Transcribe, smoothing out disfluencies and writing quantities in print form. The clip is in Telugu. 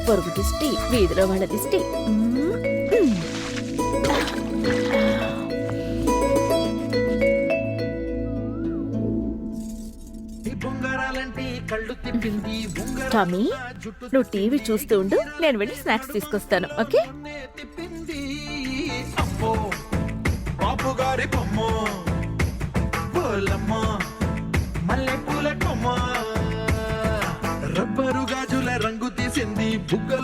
పొరుగు దిష్టి, వీధిలో వాళ్ళ దిష్టి. టామీ, నువ్వు టీవీ చూస్తూ ఉండు, నేను వెళ్ళి స్నాక్స్ తీసుకొస్తాను. ఓకే? రబ్బరు గాజుల రంగు తీసింది బుగ్గ